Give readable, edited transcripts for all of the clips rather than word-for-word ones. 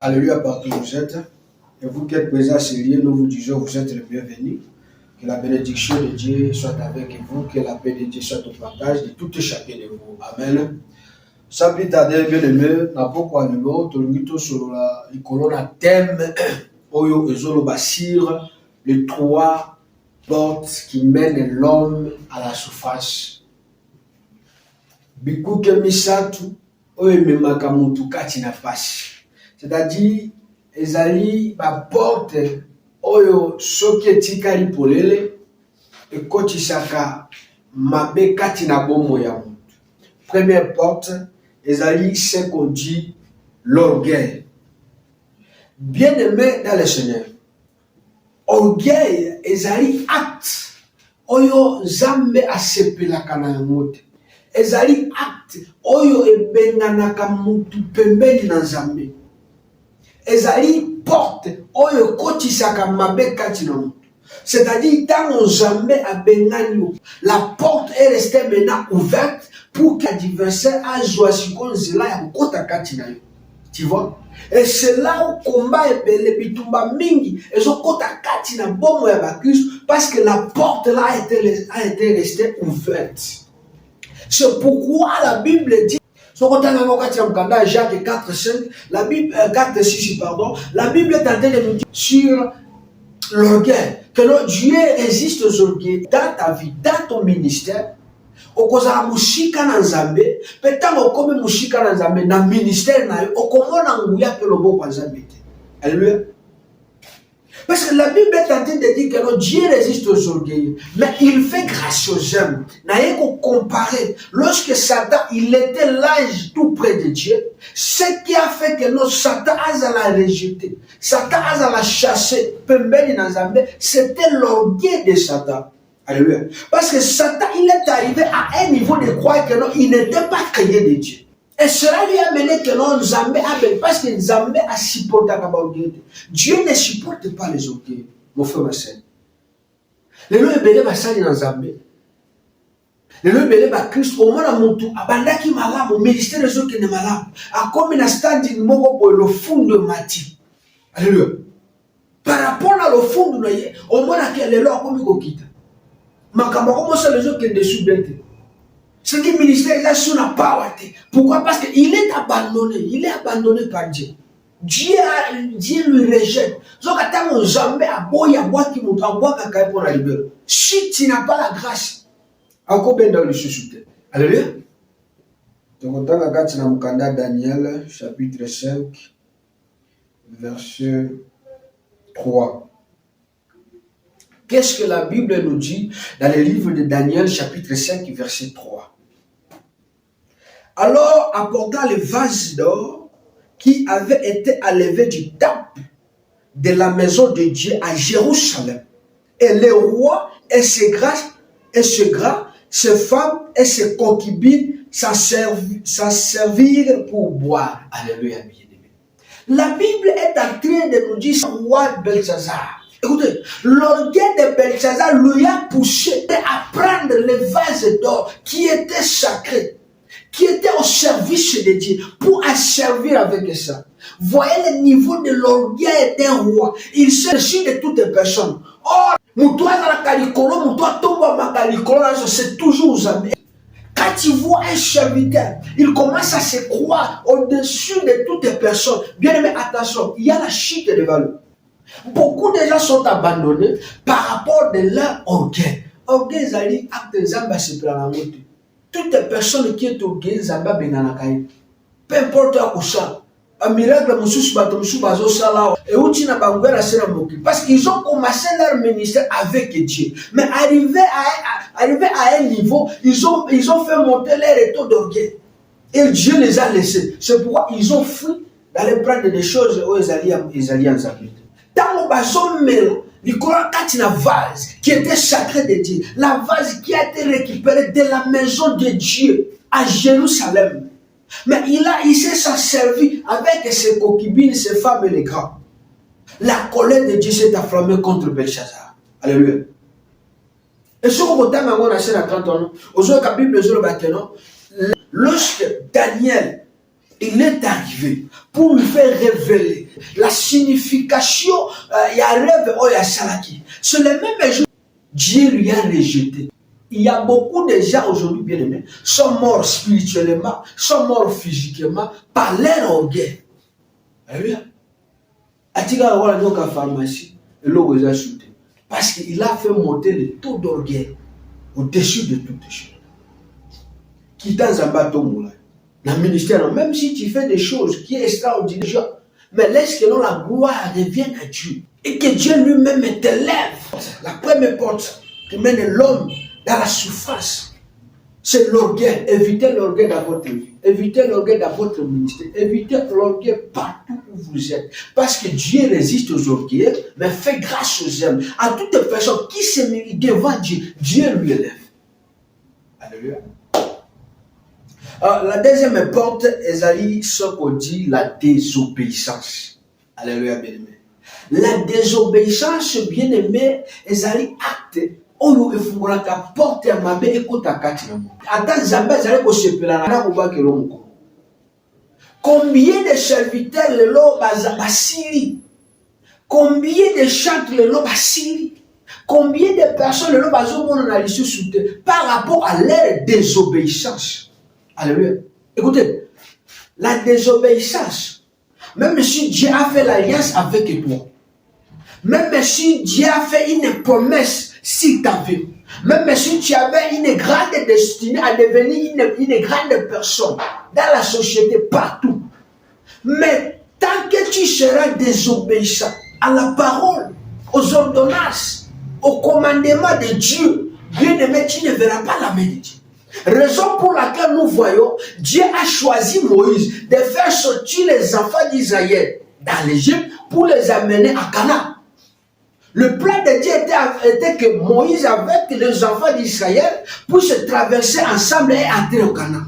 Alléluia, partout où vous êtes. Et vous qui êtes présents à ce lieu, nous vous disons vous êtes les bienvenus. Que la bénédiction de Dieu soit avec vous, que la paix de Dieu soit au partage de tout et chacun de vous. Amen. Sans plus tarder, bien aimé, n'a pas quoi de l'eau, tout le monde sur la colonne thème, Oyo Ezolo Basir, les trois portes qui mènent l'homme à la surface. Bikuke misatu, oyo memaka mutu kati na pasi. C'est-à-dire, ezali ba porte oyo soki etikali polele ekotisaka mabe kati na bomo ya mutu. Première porte, ezali ce qu'on dit l'orgueil. Bien aimé dans le Seigneur, orgueil ezali acte oyo Nzambe asepelaka na yango te. Ezali acte oyo ebenganaka mutu pembeni na Nzambe. Ezali porte oyo kotisaka mabe kati na mutu. C'est-à-dire, tant Nzambe abengani, la porte est restée maintenant ouverte pour que l'adversaire a choisi qu'on zela ya kota kati na yo. Tu vois? Et c'est là où combat est belé bitumba mingi et zo kota kati na bomo ya ba Christ parce que la porte là a été restée ouverte. C'est pourquoi la Bible dit Jacques 4:5, la Bible 4:6 pardon, la Bible est en train de nous dire sur l'orgueil que Dieu résiste aux orgueils dans ta vie, dans ton ministère. Okozala mushika na Nzambe, peta okome mushika na Nzambe na ministère na yo, okomona nguya pe loboko kwa Nzambe te. Alléluia. Parce que la Bible est en train de dire que Dieu résiste aux orgueils, mais il fait grâce aux hommes. N'a qu'on comparer. Lorsque Satan, il était l'ange tout près de Dieu, ce qui a fait que Satan a la rejeté, Satan a la chassé, c'était l'orgueil de Satan. Alléluia. Parce que Satan, il est arrivé à un niveau de croire que il n'était pas créé de Dieu. Et cela lui a mené que Nzambe a parce que Nzambe a supporté l'orgueil. Dieu ne supporte pas les orgueils, mon frère, ma sœur. Le lieu belé basali na Nzambe. Le lieu belé ba Christ au moins mutu abandaki malamu ministère les autres ne malamu. A comme na standing moko pour le fond de Mati. Alléluia. Par rapport à le fond de ye, au moins que le lo comme kokita. Makamba comme ça les autres qui dessus bête. Ce qui ministère là sur la power. Pourquoi? Parce qu'il est abandonné. Il est abandonné par Dieu. Dieu lui rejette. Donc, quand on jamais a boy à boire qui monte à boire caca pour la libérer. Si tu n'as pas la grâce, encore bien dans le sous-souté. Alléluia. Donc, on a dans Mukanda Daniel, chapitre 5, verset 3. Qu'est-ce que la Bible nous dit dans le livre de Daniel, chapitre 5, verset 3? Alors apporta le vase d'or qui avait été enlevé du temple de la maison de Dieu à Jérusalem. Et les rois et ses gras, ses femmes et ses concubines s'en servirent pour boire. Alléluia, bien-aimé. La Bible est en train de nous dire roi Belshazzar. Écoutez, l'orgueil de Belshazzar lui a poussé à prendre le vase d'or qui était sacré, qui était au service de Dieu, pour servir avec ça. Voyez le niveau de l'orgueil d'un roi. Il s'agit de toutes les personnes. Or, c'est toujours jamais. Quand tu vois un serviteur, il commence à se croire au-dessus de toutes les personnes. Bien aimé, attention, il y a la chute de valeur. Beaucoup de gens sont abandonnés par rapport de leur orgueil. Orgueil, c'est acte Zamba se plane. Toutes les personnes qui sont orgueilleuses, Zamba benanakai. Peu importe où ça. Un miracle, parce qu'ils ont commencé leur ministère avec Dieu. Mais arrivé à un niveau, ils ont fait monter leur taux d'orgueil. Et Dieu les a laissés. C'est pourquoi ils ont fui d'aller prendre des choses où ils allaient en s'appliquer. Dans le bazon, Nicolas Katina vase qui était sacré de Dieu, la vase qui a été récupérée de la maison de Dieu à Jérusalem. Mais il s'est servi avec ses concubines, ses femmes et les grands. La colère de Dieu s'est enflammée contre Belshazzar. Alléluia. Et ce qu'on a dans la 30 ans, lorsque Daniel il est arrivé pour lui faire révéler la signification. Il y a un rêve, il y a Salaki. C'est le même jour, Dieu lui a rejeté. Il y a beaucoup de gens aujourd'hui, bien aimés, sont morts spirituellement, sont morts physiquement par leur orgueil. Alléluia. Atika wala nyoka pharmacie, et l'eau est ajoutée. Parce qu'il a fait monter le taux d'orgueil au-dessus de toutes choses. Quitte Zambato Moula. Dans le ministère, même si tu fais des choses qui sont extraordinaires, mais laisse que la gloire revienne à Dieu. Et que Dieu lui-même t'élève. La première porte qui mène l'homme dans la souffrance, c'est l'orgueil. Évitez l'orgueil dans votre vie. Évitez l'orgueil dans votre ministère. Évitez l'orgueil partout où vous êtes. Parce que Dieu résiste aux orgueils, mais fait grâce aux hommes. À toute personne qui se met devant Dieu, Dieu lui élève. Alléluia. Alors, la deuxième porte, c'est ce qu'on dit la désobéissance. Alléluia, bien-aimé. La désobéissance, bien-aimé, c'est acte. Oyo efungolaka porte ya mabe ekota kati na mo. Ata Nzambe azali kosepela na kobaka elongo. Combien de serviteurs lelo basili? Combien de chantres lelo basili? Combien de personnes lelo bazomona na lisusu te par rapport à leur désobéissance? Alléluia. Écoutez, la désobéissance, même si Dieu a fait l'alliance avec toi, même si Dieu a fait une promesse sur ta vie, même si tu avais une grande destinée à devenir une grande personne dans la société, partout, mais tant que tu seras désobéissant à la parole, aux ordonnances, au commandement de Dieu, bien aimé, tu ne verras pas la main de Dieu. Raison pour laquelle nous voyons, Dieu a choisi Moïse de faire sortir les enfants d'Israël dans l'Égypte pour les amener à Canaan. Le plan de Dieu était que Moïse avec les enfants d'Israël puissent traverser ensemble et entrer au Canaan.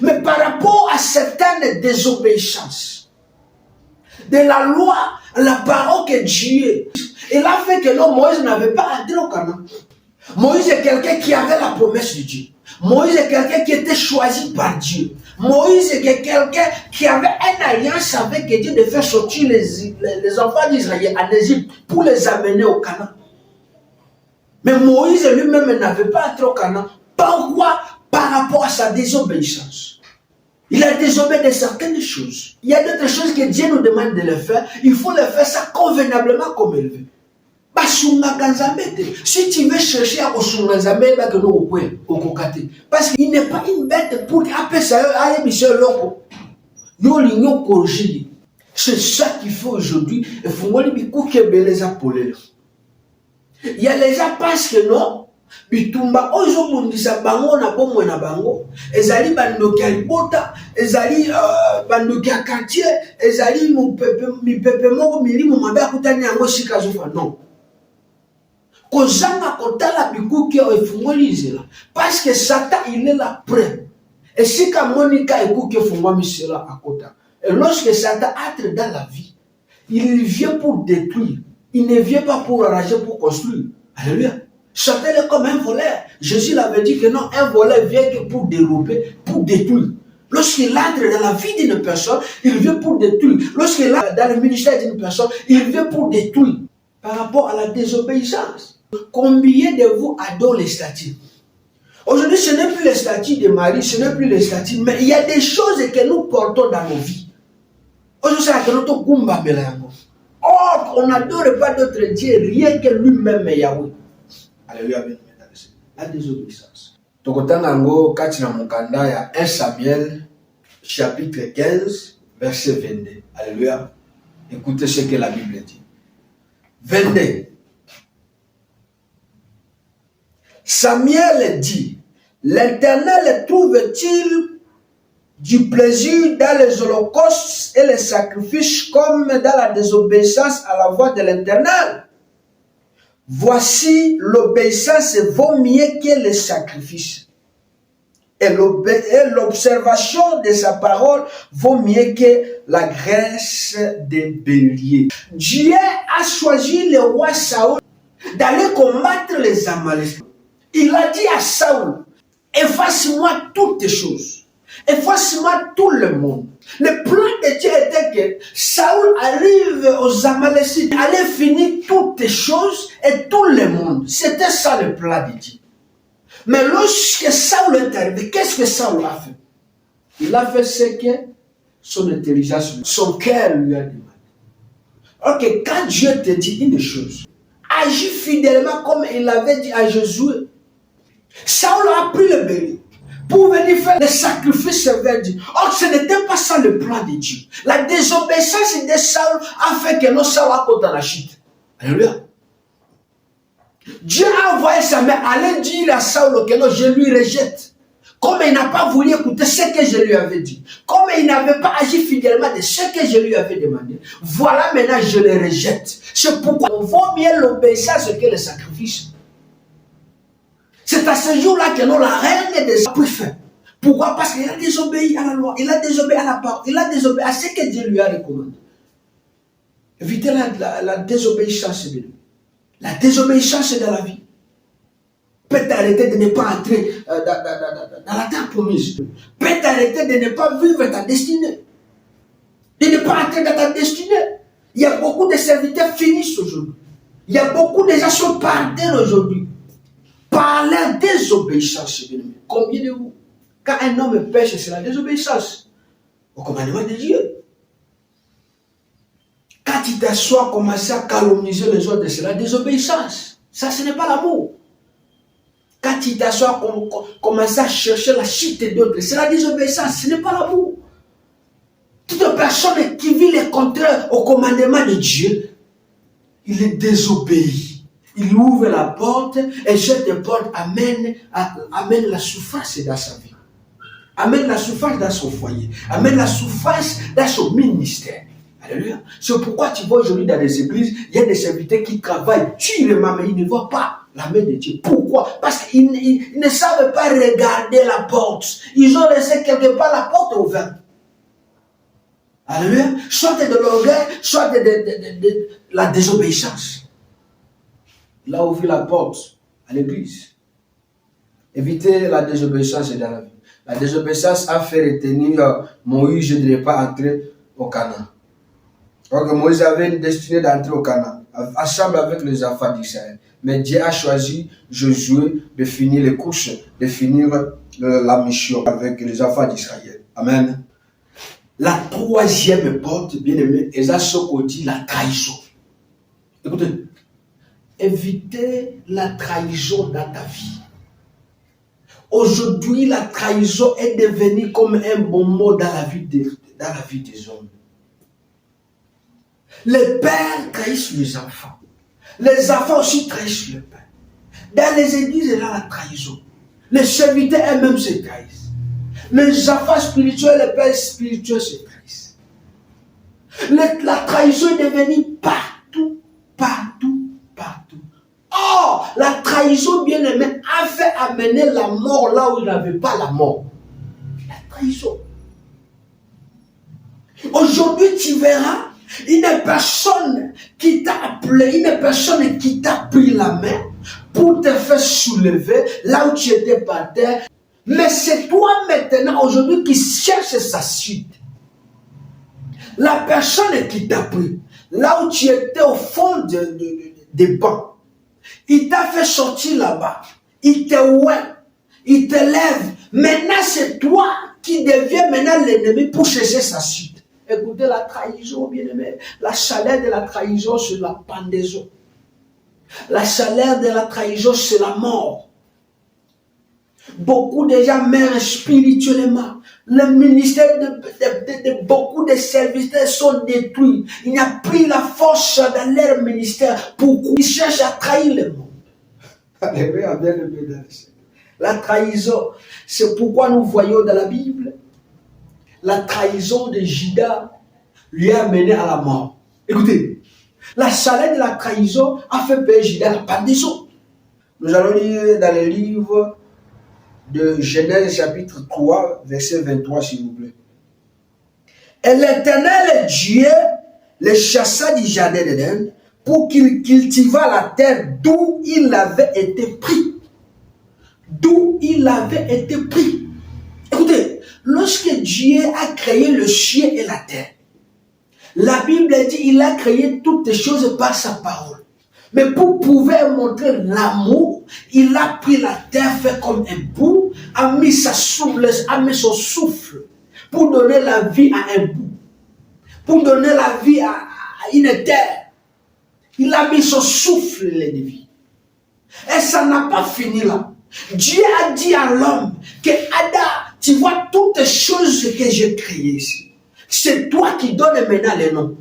Mais par rapport à certaines désobéissances de la loi, la parole que Dieu, il a fait que non, Moïse n'avait pas entré au Canaan. Moïse est quelqu'un qui avait la promesse de Dieu. Moïse est quelqu'un qui était choisi par Dieu. Moïse est quelqu'un qui avait une alliance avec Dieu de faire sortir les enfants d'Israël en Égypte pour les amener au Canaan. Mais Moïse lui-même n'avait pas entré au Canaan. Pourquoi? Par rapport à sa désobéissance. Il a désobéi de certaines choses. Il y a d'autres choses que Dieu nous demande de le faire. Il faut le faire ça convenablement comme il veut. Si tu veux chercher à parce qu'il n'est pas une bête pour appeler ça à l'émission loco. C'est ça qu'il faut aujourd'hui. Il y a les gens parce que non, bitumba ozo bundisa bango na bomo na bango ezali bandoki ya libota ezali bandoki ya quartier ezali mipepe moko milimo mabe akutani yango sika zofa non. Kozanga kotala bikuki efungoli nzela parce que Satan il est là prêt et si Monica ekuki efungwa misela akota. Et lorsque Satan entre dans la vie, il vient pour détruire, il ne vient pas pour arranger, pour construire. Alléluia. Satan est comme un voleur. Jésus l'avait dit que non, un voleur vient que pour dérober, pour détruire. Lorsqu'il entre dans la vie d'une personne, il vient pour détruire. Lorsqu'il entre dans le ministère d'une personne, il vient pour détruire. Par rapport à la désobéissance. Combien de vous adorent les statues? Aujourd'hui, ce n'est plus les statues de Marie, ce n'est plus les statues, mais il y a des choses que nous portons dans nos vies. Aujourd'hui, c'est notre Gumba Belango. Or, on n'adore pas d'autre Dieu, rien que lui-même Yahweh. Alléluia, la désobéissance. Tokotangango, Katina Mukanda, ya 1 Samuel, chapitre 15, verset 22. Alléluia. Écoutez ce que la Bible dit. 22. Samuel dit, l'Éternel trouve-t-il du plaisir dans les holocaustes et les sacrifices comme dans la désobéissance à la voix de l'Éternel? Voici, l'obéissance vaut mieux que les sacrifices. Et l'observation de sa parole vaut mieux que la graisse des béliers. Dieu a choisi le roi Saoul d'aller combattre les Amalécites. Il a dit à Saoul, efface-moi toutes tes choses. Efface-moi tout le monde. Le plan de Dieu était que Saül arrive aux Amalécites, allait finir toutes les choses et tout le monde. C'était ça le plan de Dieu. Mais lorsque Saül est arrivé, qu'est-ce que Saül a fait? Il a fait ce que son intelligence, son cœur lui a demandé. Ok, quand Dieu te dit une chose, agis fidèlement comme il avait dit à Josué. Saül a pris le bélier pour venir faire le sacrifice vers Dieu. Or, ce n'était pas ça le plan de Dieu. La désobéissance de Saül a fait que non, Saül a côté dans la chute. Alléluia. Dieu a envoyé sa mère aller dire à Saül que non, je lui rejette. Comme il n'a pas voulu écouter ce que je lui avais dit. Comme il n'avait pas agi fidèlement de ce que je lui avais demandé. Voilà maintenant je le rejette. C'est pourquoi on vaut mieux l'obéissance que le sacrifice. C'est à ce jour-là que nous, la reine des hommes, fait. Pourquoi? Parce qu'il a désobéi à la loi, il a désobéi à la parole, il a désobéi à ce que Dieu lui a recommandé. Évitez la désobéissance. La désobéissance dans la vie peut t'arrêter de ne pas entrer dans la terre promise. Peut t'arrêter de ne pas vivre ta destinée. De ne pas entrer dans ta destinée. Il y a beaucoup de serviteurs finissent aujourd'hui. Il y a beaucoup de gens qui sont par terre aujourd'hui. Par la désobéissance. Combien de vous? Quand un homme pêche, c'est la désobéissance au commandement de Dieu. Quand tu t'assois, commencer à calomnier les autres, c'est la désobéissance. Ça, ce n'est pas l'amour. Quand tu t'assois, commencer à chercher la chute d'autres, c'est la désobéissance, ce n'est pas l'amour. Toute personne qui vit le contraire au commandement de Dieu, il est désobéi. Il ouvre la porte et cette porte amène la souffrance dans sa vie. Amène la souffrance dans son foyer. Amène la souffrance dans son ministère. Alléluia. C'est pourquoi tu vois aujourd'hui dans les églises, il y a des serviteurs qui travaillent durement, mais ils ne voient pas la main de Dieu. Pourquoi? Parce qu'ils ne savent pas regarder la porte. Ils ont laissé quelque part la porte ouverte. Alléluia. Soit de l'orgueil, soit de la désobéissance. Il a ouvert la porte à l'église. Évitez la désobéissance dans la vie. La désobéissance a fait retenir Moïse de ne pas entrer au Canaan. Donc Moïse avait une destinée d'entrer au Canaan, ensemble avec les enfants d'Israël. Mais Dieu a choisi Josué de finir les courses, de finir la mission avec les enfants d'Israël. Amen. La troisième porte, bien aimé, c'est ce qu'on dit la trahison. Écoutez, évitez la trahison dans ta vie. Aujourd'hui, la trahison est devenue comme un bon mot dans la vie des hommes. Les pères trahissent les enfants. Les enfants aussi trahissent le père. Dans les églises, il y a la trahison. Les serviteurs eux-mêmes se trahissent. Les enfants spirituels, les pères spirituels se trahissent. La trahison est devenue partout, partout, partout. Or, la trahison, bien aimée, a fait amener la mort là où il n'y avait pas la mort. La trahison. Aujourd'hui, tu verras une personne qui t'a appelé, une personne qui t'a pris la main pour te faire soulever là où tu étais par terre. Mais c'est toi maintenant, aujourd'hui, qui cherche sa suite. La personne qui t'a pris, là où tu étais au fond des bancs, il t'a fait sortir là-bas. Il te ouait, il te lève. Maintenant, c'est toi qui deviens maintenant l'ennemi pour chercher sa suite. Écoutez, la trahison, bien aimé, la chaleur de la trahison, c'est la pendaison. La chaleur de la trahison, c'est la mort. Beaucoup de gens meurent spirituellement. Le ministère de beaucoup de serviteurs sont détruits. Il n'y a plus la force dans leur ministère. Pourquoi? Ils cherchent à trahir le monde. Alléluia, bien aimé dans le Seigneur. La trahison, c'est pourquoi nous voyons dans la Bible la trahison de Judas lui a mené à la mort. Écoutez, la chaleur de la trahison a fait payer Judas la pendaison. Nous allons lire dans le livre de Genèse chapitre 3, verset 23, s'il vous plaît. Et l'Éternel Dieu les chassa du jardin d'Éden pour qu'il cultivât la terre d'où il avait été pris. D'où il avait été pris. Écoutez, lorsque Dieu a créé le ciel et la terre, la Bible dit qu'il a créé toutes choses par sa parole. Mais pour pouvoir montrer l'amour, il a pris la terre, fait comme un bout, a mis son souffle pour donner la vie à un bout, pour donner la vie à une terre. Il a mis son souffle de vie. Et ça n'a pas fini là. Dieu a dit à l'homme que Adam, tu vois toutes les choses que j'ai créées ici. C'est toi qui donnes maintenant les noms.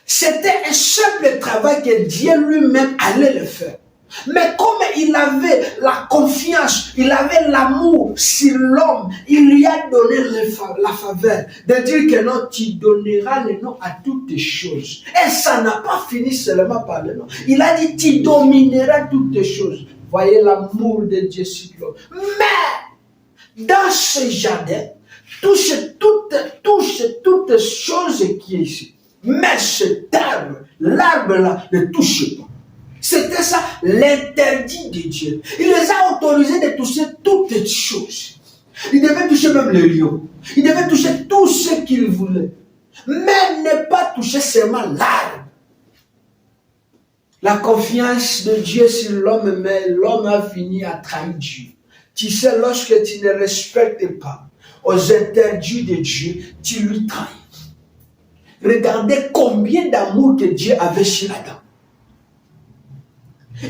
C'était un simple travail que Dieu lui-même allait le faire. Mais comme il avait la confiance, il avait l'amour sur l'homme, il lui a donné la faveur de dire que non, tu donneras le nom à toutes les choses. Et ça n'a pas fini seulement par le nom. Il a dit, tu domineras toutes les choses. Voyez l'amour de Dieu sur l'homme. Mais, dans ce jardin, touche toutes choses qui est ici. Mais cet arbre, l'arbre-là, ne touche pas. C'était ça l'interdit de Dieu. Il les a autorisés de toucher toutes les choses. Il devait toucher même le lion. Il devait toucher tout ce qu'il voulait. Mais ne pas toucher seulement l'arbre. La confiance de Dieu sur l'homme, mais l'homme a fini à trahir Dieu. Tu sais, lorsque tu ne respectes pas aux interdits de Dieu, tu lui trahis. Regardez combien d'amour que Dieu avait sur Adam.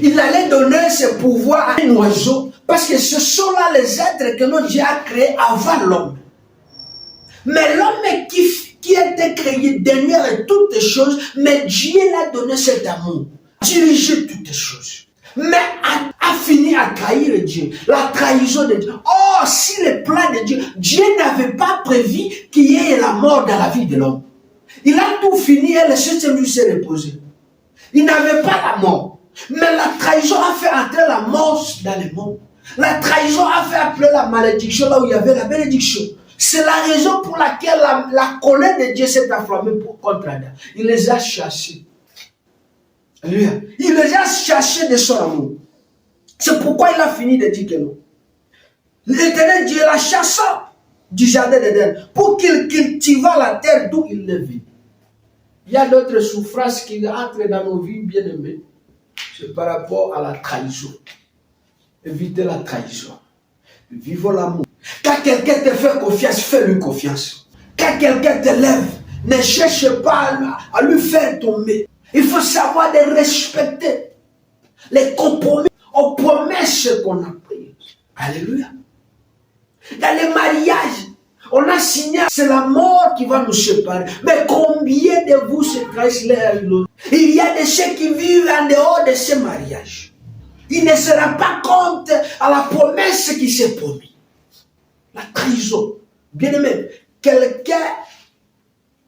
Il allait donner ce pouvoir à un oiseau parce que ce sont là les êtres que notre Dieu a créés avant l'homme. Mais l'homme qui a été créé derrière toutes les choses, mais Dieu l'a donné cet amour, diriger toutes les choses. Mais a fini à trahir Dieu, la trahison de Dieu. Oh, si le plan de Dieu, Dieu n'avait pas prévu qu'il y ait la mort dans la vie de l'homme. Il a tout fini et le septième jour s'est reposé. Il n'avait pas la mort. Mais la trahison a fait entrer la mort dans le monde. La trahison a fait appeler la malédiction là où il y avait la bénédiction. C'est la raison pour laquelle la colère de Dieu s'est enflammée contre Adam. Il les a chassés. Alléluia. Il les a chassés de son amour. C'est pourquoi il a fini de dire que non. L'Éternel Dieu l'a chassé du jardin d'Éden pour qu'il cultive la terre d'où il le vit. Il y a d'autres souffrances qui entrent dans nos vies, bien aimées. C'est par rapport à la trahison. Évitez la trahison. Vivons l'amour. Quand quelqu'un te fait confiance, fais-lui confiance. Quand quelqu'un te lève, ne cherche pas à lui faire tomber. Il faut savoir de respecter les compromis aux promesses qu'on a prises. Alléluia. Dans les mariages, on a signé, c'est la mort qui va nous séparer. Mais combien de vous se trahissent l'un à l'autre? Il y a de ceux qui vivent en dehors de ce mariage. Il ne se rend pas compte à la promesse qui s'est promise. La trahison. Bien aimé, quelqu'un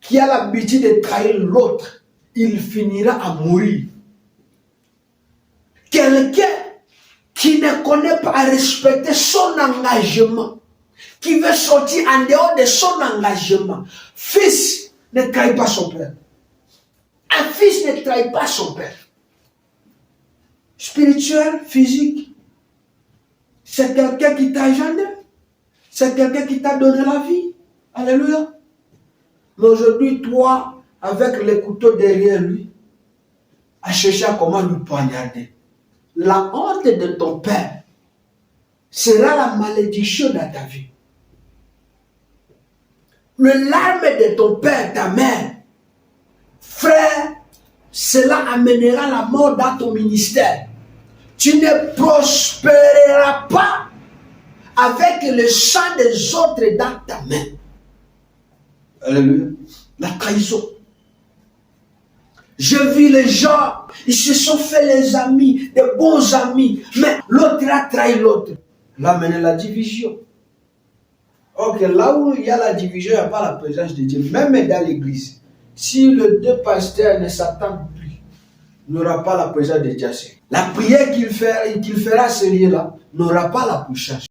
qui a l'habitude de trahir l'autre, il finira à mourir. Quelqu'un qui ne connaît pas à respecter son engagement, qui veut sortir en dehors de son engagement. Fils ne trahit pas son père. Un fils ne trahit pas son père. Spirituel, physique, c'est quelqu'un qui t'a gêné. C'est quelqu'un qui t'a donné la vie. Alléluia. Mais aujourd'hui, toi, avec le couteau derrière lui, à chercher comment lui poignarder. La honte de ton père sera la malédiction dans ta vie. Le larme de ton père, ta mère, frère, cela amènera la mort dans ton ministère. Tu ne prospéreras pas avec le sang des autres dans ta main. Alléluia. La trahison. Je vis les gens, ils se sont fait les amis, des bons amis, mais l'autre a trahi l'autre. Là, maintenant, la division. Ok, là où il y a la division, il n'y a pas la présence de Dieu. Même dans l'église, si les deux pasteurs ne s'attendent plus, il n'aura pas la présence de Dieu. La prière qu'il fera ce lieu-là n'aura pas la puissance.